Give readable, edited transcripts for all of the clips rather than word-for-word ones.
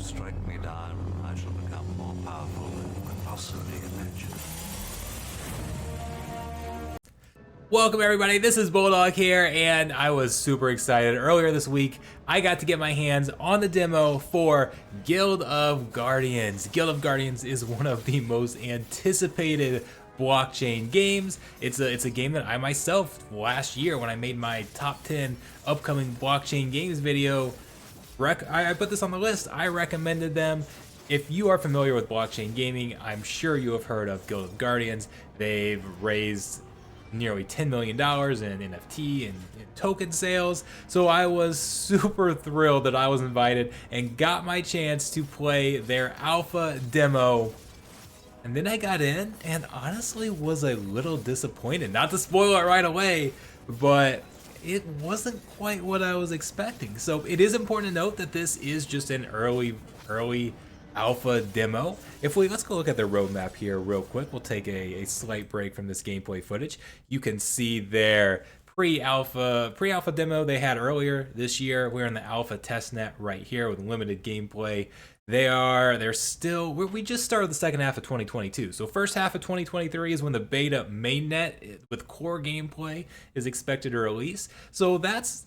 strike me down, I shall become more powerful than you could possibly imagine. Welcome everybody, this is Bulldog here, and I was super excited. Earlier this week, I got to get my hands on the demo for Guild of Guardians. Guild of Guardians is one of the most anticipated blockchain games. It's a game that I myself, last year when I made my top 10 upcoming blockchain games video, I put this on the list. I recommended them. If you are familiar with blockchain gaming, I'm sure you have heard of Guild of Guardians. They've raised nearly $10 million in NFT and token sales. So I was super thrilled that I was invited and got my chance to play their alpha demo. And then I got in and honestly was a little disappointed. Not to spoil it right away, but it wasn't quite what I was expecting. So it is important to note that this is just an early alpha demo. Let's go look at their roadmap here real quick. We'll take a slight break from this gameplay footage. You can see their pre-alpha demo they had earlier this year. We're in the alpha testnet right here with limited gameplay. We just started the second half of 2022. So first half of 2023 is when the beta mainnet with core gameplay is expected to release. So that's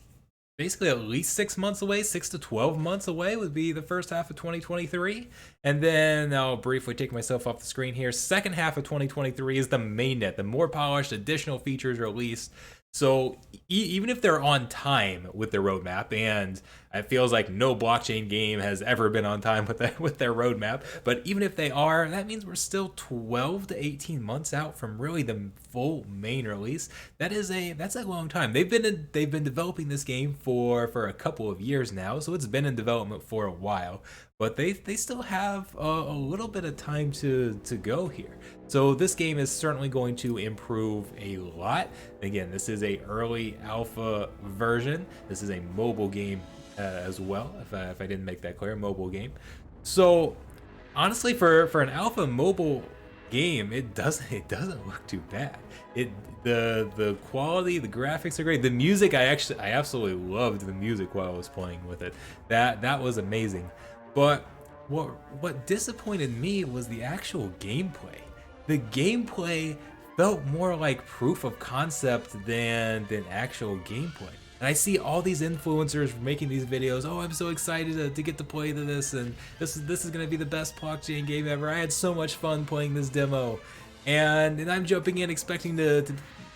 basically at least 6 months away. 6 to 12 months away would be the first half of 2023. And then I'll briefly take myself off the screen here. Second half of 2023 is the mainnet, the more polished additional features released. So even if they're on time with their roadmap, and it feels like no blockchain game has ever been on time with their roadmap, but even if they are, that means we're still 12 to 18 months out from really the full main release. That's a long time. They've been developing this game for a couple of years now, so it's been in development for a while. But they still have a little bit of time to go here. So this game is certainly going to improve a lot. Again, this is a early alpha version. This is a mobile game as well, if I didn't make that clear, mobile game. So honestly, for an alpha mobile game, it doesn't look too bad. The quality, the graphics are great. The music, I absolutely loved the music while I was playing with it. That was amazing. But what disappointed me was the actual gameplay. The gameplay felt more like proof of concept than actual gameplay. And I see all these influencers making these videos. Oh, I'm so excited to get to play this, and this is gonna be the best blockchain game ever. I had so much fun playing this demo, and I'm jumping in expecting to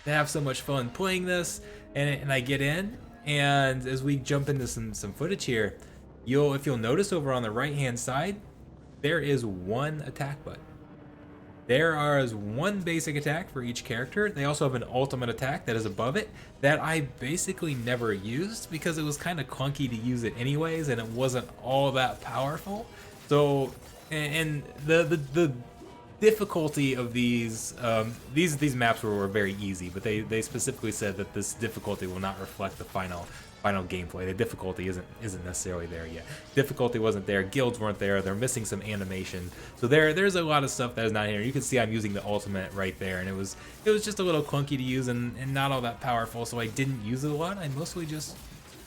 have so much fun playing this, and I get in, and as we jump into some footage here, if you'll notice over on the right hand side, there is one attack button. There is one basic attack for each character. They also have an ultimate attack that is above it that I basically never used because it was kind of clunky to use it anyways, and it wasn't all that powerful. So, and the difficulty of these maps were very easy, but they specifically said that this difficulty will not reflect the final gameplay. The difficulty isn't necessarily there yet. Difficulty wasn't there. Guilds weren't there. They're missing some animation. So there's a lot of stuff that is not here. You can see I'm using the ultimate right there, and it was just a little clunky to use and not all that powerful. So I didn't use it a lot. I mostly just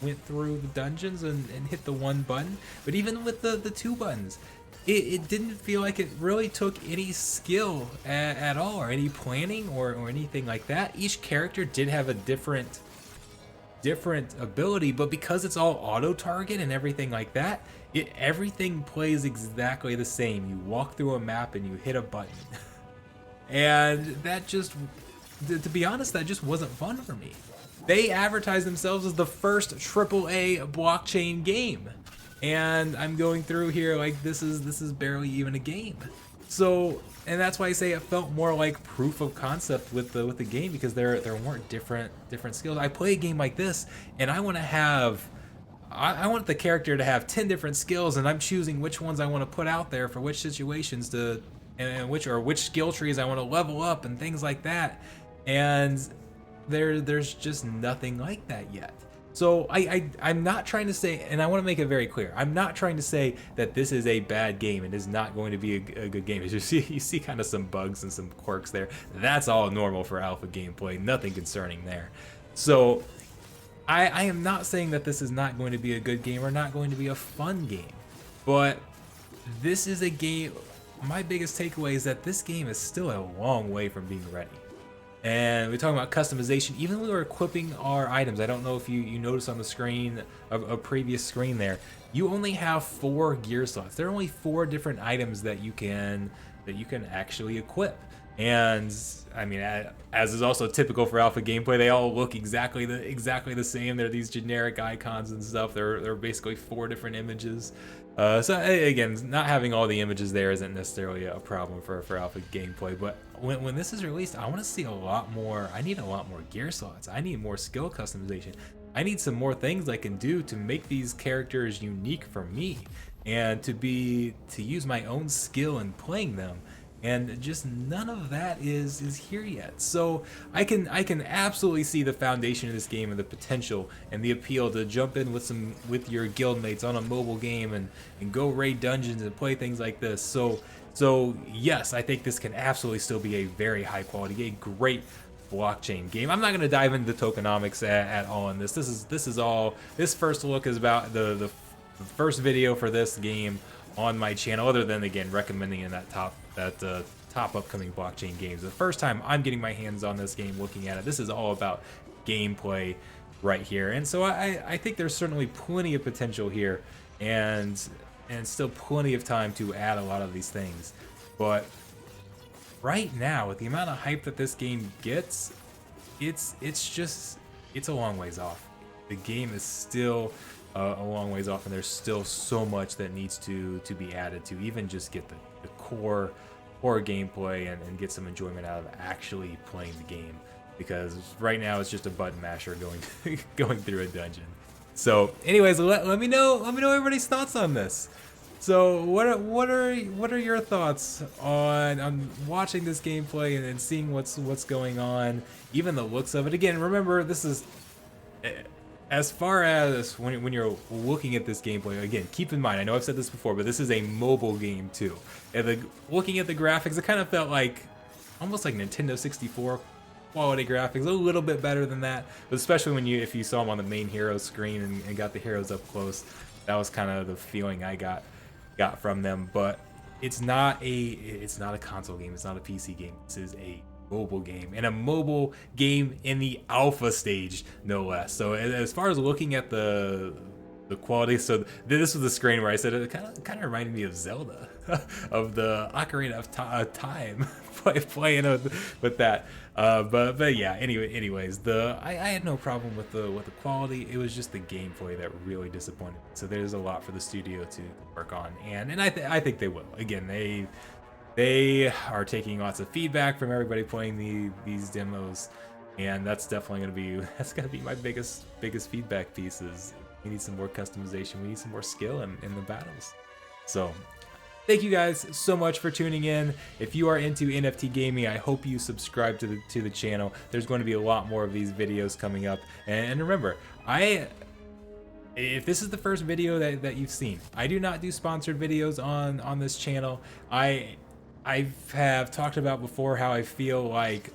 went through the dungeons and hit the one button. But even with the two buttons, it didn't feel like it really took any skill at all, or any planning or anything like that. Each character did have a different ability, but because it's all auto target and everything like that, everything plays exactly the same. You walk through a map and you hit a button. And that just, to be honest, that just wasn't fun for me. They advertise themselves as the first AAA blockchain game, and I'm going through here like this is barely even a game. So, and that's why I say it felt more like proof of concept with the game, because there weren't different skills. I play a game like this, and I want the character to have 10 different skills, and I'm choosing which ones I want to put out there for which situations and which skill trees I want to level up and things like that. And there's just nothing like that yet. So I'm not trying to say, and I want to make it very clear, I'm not trying to say that this is a bad game. It is not going to be a good game. As you see kind of some bugs and some quirks there. That's all normal for alpha gameplay, nothing concerning there. So I am not saying that this is not going to be a good game or not going to be a fun game, but this is a game. My biggest takeaway is that this game is still a long way from being ready. And we're talking about customization. Even when we were equipping our items, I don't know if you noticed on the screen, a previous screen there, you only have 4 gear slots. There are only 4 different items that you can actually equip. And I mean, as is also typical for alpha gameplay, they all look exactly the same. They're these generic icons and stuff. They're basically 4 different images. So again, not having all the images there isn't necessarily a problem for alpha gameplay. But when this is released, I want to see a lot more. I need a lot more gear slots. I need more skill customization. I need some more things I can do to make these characters unique for me, and to use my own skill in playing them. And just none of that is here yet. So I can absolutely see the foundation of this game and the potential and the appeal to jump in with your guildmates on a mobile game and go raid dungeons and play things like this. So yes, I think this can absolutely still be a very high quality, a great blockchain game. I'm not going to dive into the tokenomics at all in this. This first look is about the first video for this game on my channel, other than again recommending in that top upcoming blockchain games. The first time I'm getting my hands on this game, looking at it, this is all about gameplay right here. And so I think there's certainly plenty of potential here, and still plenty of time to add a lot of these things. But right now, with the amount of hype that this game gets, it's a long ways off. The game is still a long ways off, and there's still so much that needs to be added to even just get the core gameplay and get some enjoyment out of actually playing the game. Because right now it's just a button masher going through a dungeon. So anyways, let me know everybody's thoughts on this. So what are your thoughts on watching this gameplay and seeing what's going on, even the looks of it? Again, remember, this is, as far as when you're looking at this gameplay, again, keep in mind, I know I've said this before, but this is a mobile game too. And looking at the graphics, it kind of felt like almost like Nintendo 64 quality graphics, a little bit better than that. But especially if you saw them on the main hero screen and got the heroes up close, that was kind of the feeling I got from them. But it's not a console game, it's not a PC game. This is a mobile game, and a mobile game in the alpha stage, no less. So as far as looking at the quality, so this was the screen where I said it kind of reminded me of Zelda, of the Ocarina of Time, playing with that. But yeah. Anyways, I had no problem with the quality. It was just the gameplay that really disappointed me. So there's a lot for the studio to work on, and I think they will. Again, they are taking lots of feedback from everybody playing these demos, and that's definitely gonna be my biggest feedback piece. Is we need some more customization, we need some more skill in the battles. So thank you guys so much for tuning in. If you are into NFT gaming, I hope you subscribe to the channel. There's going to be a lot more of these videos coming up, and remember, if this is the first video that you've seen, I do not do sponsored videos on this channel. I have talked about before how I feel like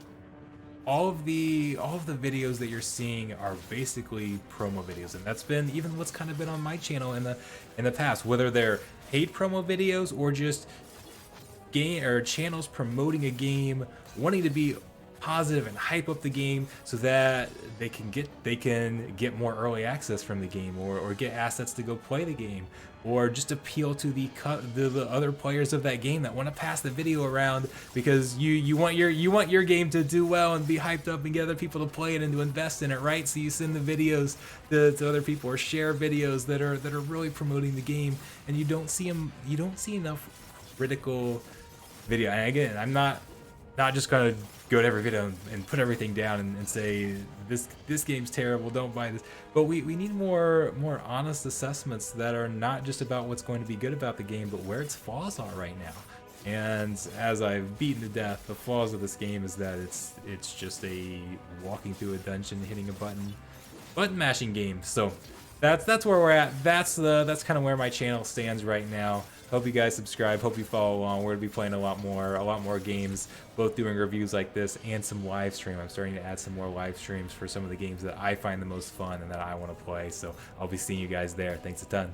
all of the videos that you're seeing are basically promo videos, and that's been even what's kind of been on my channel in the past, whether they're paid promo videos or just channels promoting a game, wanting to be positive and hype up the game so that they can get more early access from the game, or get assets to go play the game, or just appeal to the other players of that game that want to pass the video around because you want your game to do well and be hyped up and get other people to play it and to invest in it, right? So you send the videos to other people, or share videos that are really promoting the game, and you don't see enough critical video. And again, I'm not just gonna go to every video and put everything down and say this game's terrible, don't buy this. But we need more honest assessments that are not just about what's going to be good about the game, but where its flaws are right now. And as I've beaten to death, the flaws of this game is that it's just a walking through a dungeon, hitting a button mashing game. So that's where we're at. That's kind of where my channel stands right now. Hope you guys subscribe. Hope you follow along. We're gonna be playing a lot more games, both doing reviews like this and some live stream. I'm starting to add some more live streams for some of the games that I find the most fun and that I want to play. So I'll be seeing you guys there. Thanks a ton.